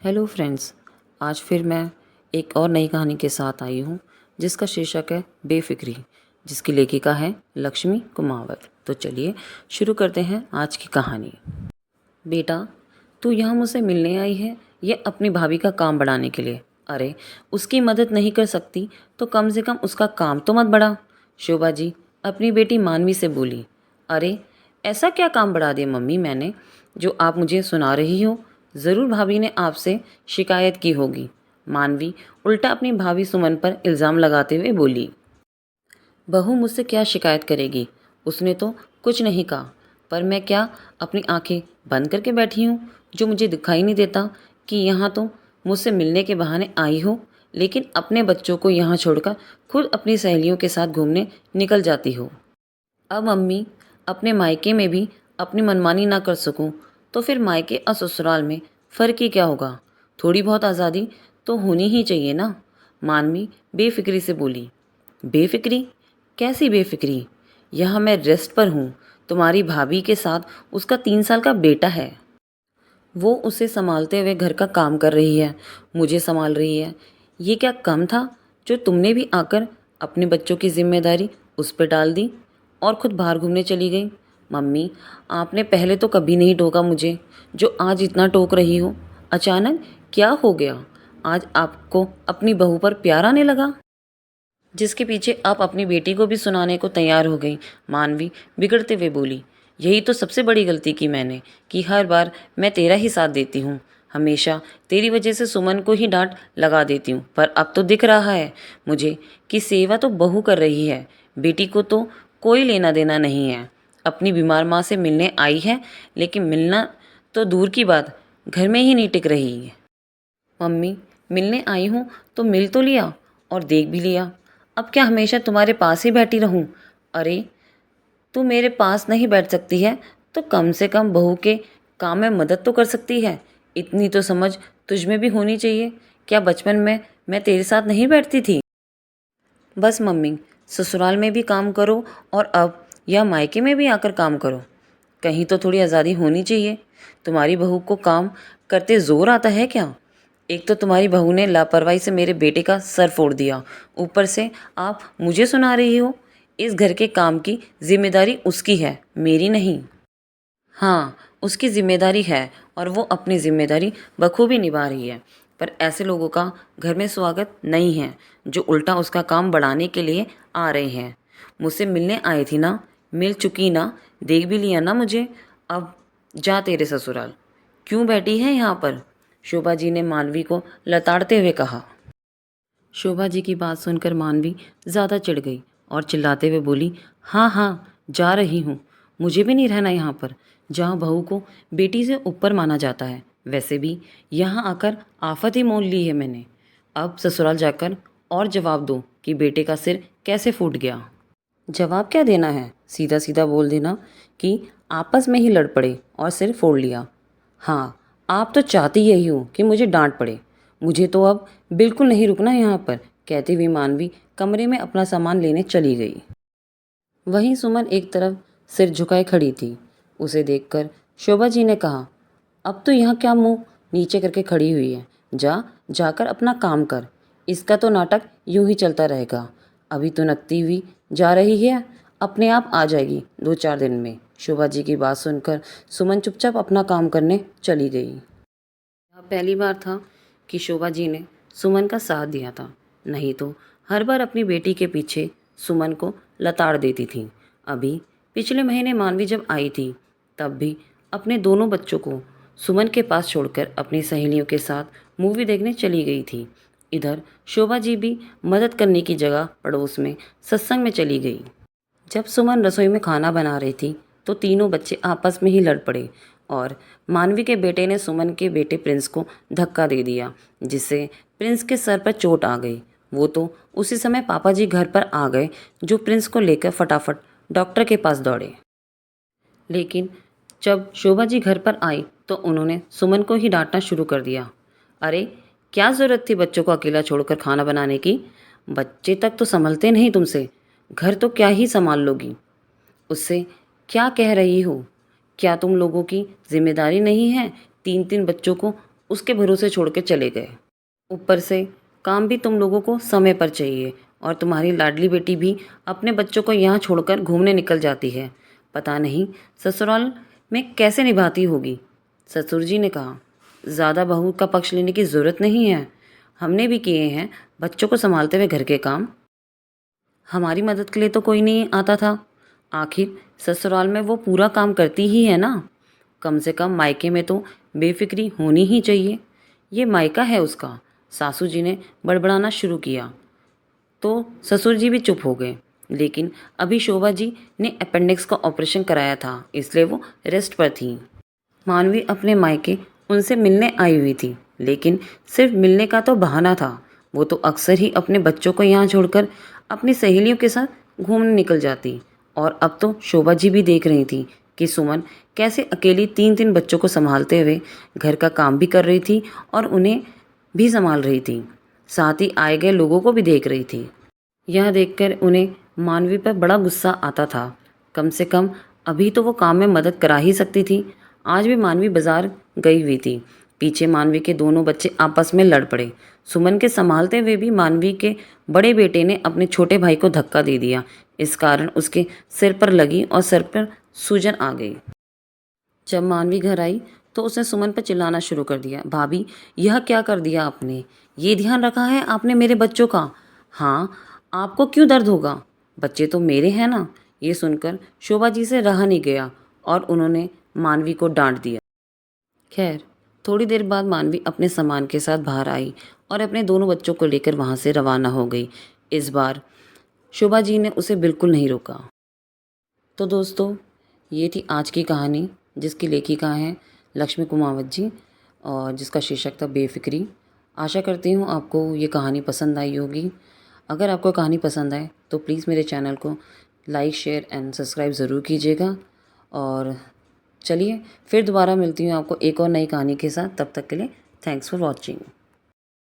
Hello friends. आज फिर मैं एक और नई कहानी के साथ आई हूँ जिसका शीर्षक है बेफिक्री, जिसकी लेखिका है लक्ष्मी कुमावत। तो चलिए शुरू करते हैं आज की कहानी। बेटा, तू यहाँ मुझसे मिलने आई है ये अपनी भाभी का काम बढ़ाने के लिए? अरे, उसकी मदद नहीं कर सकती तो कम से कम उसका काम तो मत बढ़ा। शोभा जी अपनी बेटी मानवी से बोली। अरे, ऐसा क्या काम बढ़ा दिया मम्मी मैंने जो आप मुझे सुना रही हो? ज़रूर भाभी ने आपसे शिकायत की होगी। मानवी उल्टा अपनी भाभी सुमन पर इल्ज़ाम लगाते हुए बोली। बहू मुझसे क्या शिकायत करेगी? उसने तो कुछ नहीं कहा, पर मैं क्या अपनी आंखें बंद करके बैठी हूँ जो मुझे दिखाई नहीं देता कि यहाँ तो मुझसे मिलने के बहाने आई हो, लेकिन अपने बच्चों को यहाँ छोड़कर खुद अपनी सहेलियों के साथ घूमने निकल जाती हो। अब मम्मी, अपने मायके में भी अपनी मनमानी ना कर सकूं तो फिर मायके और ससुराल में फ़र्क ही क्या होगा? थोड़ी बहुत आज़ादी तो होनी ही चाहिए ना। मानवी बेफिक्री से बोली। बेफिक्री? कैसी बेफिक्री? यहाँ मैं रेस्ट पर हूँ। तुम्हारी भाभी के साथ उसका 3 साल का बेटा है। वो उसे संभालते हुए घर का काम कर रही है, मुझे संभाल रही है। ये क्या कम था जो तुमने भी आकर अपने बच्चों की जिम्मेदारी उस पर डाल दी और खुद बाहर घूमने चली गई? मम्मी, आपने पहले तो कभी नहीं टोका मुझे जो आज इतना टोक रही हो। अचानक क्या हो गया? आज आपको अपनी बहू पर प्यार आने लगा, जिसके पीछे आप अपनी बेटी को भी सुनाने को तैयार हो गई। मानवी बिगड़ते हुए बोली। यही तो सबसे बड़ी गलती की मैंने, कि हर बार मैं तेरा ही साथ देती हूँ। हमेशा तेरी वजह से सुमन को ही डांट लगा देती हूँ, पर अब तो दिख रहा है मुझे कि सेवा तो बहू कर रही है, बेटी को तो कोई लेना देना नहीं है। अपनी बीमार माँ से मिलने आई है, लेकिन मिलना तो दूर की बात, घर में ही नहीं टिक रही है। मम्मी, मिलने आई हूँ तो मिल तो लिया और देख भी लिया। अब क्या हमेशा तुम्हारे पास ही बैठी रहूं? अरे, तू मेरे पास नहीं बैठ सकती है तो कम से कम बहू के काम में मदद तो कर सकती है। इतनी तो समझ तुझ में भी होनी चाहिए। क्या बचपन में मैं तेरे साथ नहीं बैठती थी? बस मम्मी, ससुराल में भी काम करो और अब या मायके में भी आकर काम करो। कहीं तो थोड़ी आज़ादी होनी चाहिए। तुम्हारी बहू को काम करते ज़ोर आता है क्या? एक तो तुम्हारी बहू ने लापरवाही से मेरे बेटे का सर फोड़ दिया, ऊपर से आप मुझे सुना रही हो। इस घर के काम की जिम्मेदारी उसकी है, मेरी नहीं। हाँ, उसकी जिम्मेदारी है और वो अपनी जिम्मेदारी बखूबी निभा रही है, पर ऐसे लोगों का घर में स्वागत नहीं है जो उल्टा उसका काम बढ़ाने के लिए आ रहे हैं। मुझसे मिलने आई थी ना, मिल चुकी ना, देख भी लिया ना मुझे। अब जा तेरे ससुराल। क्यों बैठी है यहाँ पर? शोभा जी ने मानवी को लताड़ते हुए कहा। शोभा जी की बात सुनकर मानवी ज़्यादा चिढ़ गई और चिल्लाते हुए बोली। हाँ हाँ, जा रही हूँ। मुझे भी नहीं रहना यहाँ पर, जहाँ बहू को बेटी से ऊपर माना जाता है। वैसे भी यहाँ आकर आफत ही मोल ली है मैंने। अब ससुराल जाकर और जवाब दो कि बेटे का सिर कैसे फूट गया। जवाब क्या देना है? सीधा सीधा बोल देना कि आपस में ही लड़ पड़े और सिर फोड़ लिया। हाँ, आप तो चाहती यही हो कि मुझे डांट पड़े। मुझे तो अब बिल्कुल नहीं रुकना यहाँ पर, कहती हुई मानवी कमरे में अपना सामान लेने चली गई। वहीं सुमन एक तरफ सिर झुकाए खड़ी थी। उसे देखकर शोभा जी ने कहा, अब तो यहाँ क्या मुंह नीचे करके खड़ी हुई है? जाकर अपना काम कर। इसका तो नाटक यूं ही चलता रहेगा। अभी तो नकती हुई जा रही है, अपने आप आ जाएगी 2-4 दिन में। शोभा जी की बात सुनकर सुमन चुपचाप अपना काम करने चली गई। यह पहली बार था कि शोभा जी ने सुमन का साथ दिया था, नहीं तो हर बार अपनी बेटी के पीछे सुमन को लताड़ देती थी। अभी पिछले महीने मानवी जब आई थी, तब भी अपने दोनों बच्चों को सुमन के पास छोड़कर अपनी सहेलियों के साथ मूवी देखने चली गई थी। इधर शोभा जी भी मदद करने की जगह पड़ोस में सत्संग में चली गई। जब सुमन रसोई में खाना बना रही थी तो तीनों बच्चे आपस में ही लड़ पड़े और मानवी के बेटे ने सुमन के बेटे प्रिंस को धक्का दे दिया, जिससे प्रिंस के सर पर चोट आ गई। वो तो उसी समय पापा जी घर पर आ गए, जो प्रिंस को लेकर फटाफट डॉक्टर के पास दौड़े। लेकिन जब शोभा जी घर पर आई तो उन्होंने सुमन को ही डांटना शुरू कर दिया। अरे, क्या ज़रूरत थी बच्चों को अकेला छोड़कर खाना बनाने की? बच्चे तक तो संभलते नहीं तुमसे, घर तो क्या ही संभाल लोगी? उससे क्या कह रही हो? क्या तुम लोगों की जिम्मेदारी नहीं है 3-3 बच्चों को उसके भरोसे छोड़ के चले गए। ऊपर से काम भी तुम लोगों को समय पर चाहिए और तुम्हारी लाडली बेटी भी अपने बच्चों को यहाँ छोड़कर घूमने निकल जाती है। पता नहीं ससुराल में कैसे निभाती होगी। ससुर जी ने कहा, ज़्यादा बहू का पक्ष लेने की ज़रूरत नहीं है। हमने भी किए हैं बच्चों को संभालते हुए घर के काम। हमारी मदद के लिए तो कोई नहीं आता था। आखिर ससुराल में वो पूरा काम करती ही है ना। कम से कम मायके में तो बेफिक्री होनी ही चाहिए। ये मायका है उसका। सासू जी ने बड़बड़ाना शुरू किया तो ससुर जी भी चुप हो गए। लेकिन अभी शोभा जी ने अपेंडिक्स का ऑपरेशन कराया था, इसलिए वो रेस्ट पर थी। मानवी अपने मायके उनसे मिलने आई हुई थी, लेकिन सिर्फ मिलने का तो बहाना था। वो तो अक्सर ही अपने बच्चों को यहाँ छोड़कर अपनी सहेलियों के साथ घूमने निकल जाती। और अब तो शोभा जी भी देख रही थी कि सुमन कैसे अकेली 3-3 बच्चों को संभालते हुए घर का काम भी कर रही थी और उन्हें भी संभाल रही थी। साथ ही आए गए लोगों को भी देख रही थी। यह देखकर उन्हें मानवी पर बड़ा गुस्सा आता था। कम से कम अभी तो वो काम में मदद करा ही सकती थी। आज भी मानवी बाजार गई हुई थी। पीछे मानवी के दोनों बच्चे आपस में लड़ पड़े। सुमन के संभालते हुए भी मानवी के बड़े बेटे ने अपने छोटे भाई को धक्का दे दिया। इस कारण उसके सिर पर लगी और सर पर सूजन आ गई। जब मानवी घर आई तो उसने सुमन पर चिल्लाना शुरू कर दिया, भाभी यह क्या कर दिया आपने? ये ध्यान रखा है आपने मेरे बच्चों का? हाँ, आपको क्यों दर्द होगा? बच्चे तो मेरे हैं ना। ये सुनकर शोभा जी से रहा नहीं गया और उन्होंने मानवी को डांट दिया। खैर, थोड़ी देर बाद मानवी अपने सामान के साथ बाहर आई और अपने दोनों बच्चों को लेकर वहाँ से रवाना हो गई। इस बार शोभा जी ने उसे बिल्कुल नहीं रोका। तो दोस्तों, ये थी आज की कहानी जिसकी लेखिका हैं लक्ष्मी कुमावत जी और जिसका शीर्षक था बेफिक्री। आशा करती हूँ आपको ये कहानी पसंद आई होगी। अगर आपको कहानी पसंद आए तो प्लीज़ मेरे चैनल को लाइक, शेयर एंड सब्सक्राइब ज़रूर कीजिएगा। और चलिए फिर दोबारा मिलती हूँ आपको एक और नई कहानी के साथ। तब तक के लिए थैंक्स फॉर वॉचिंग।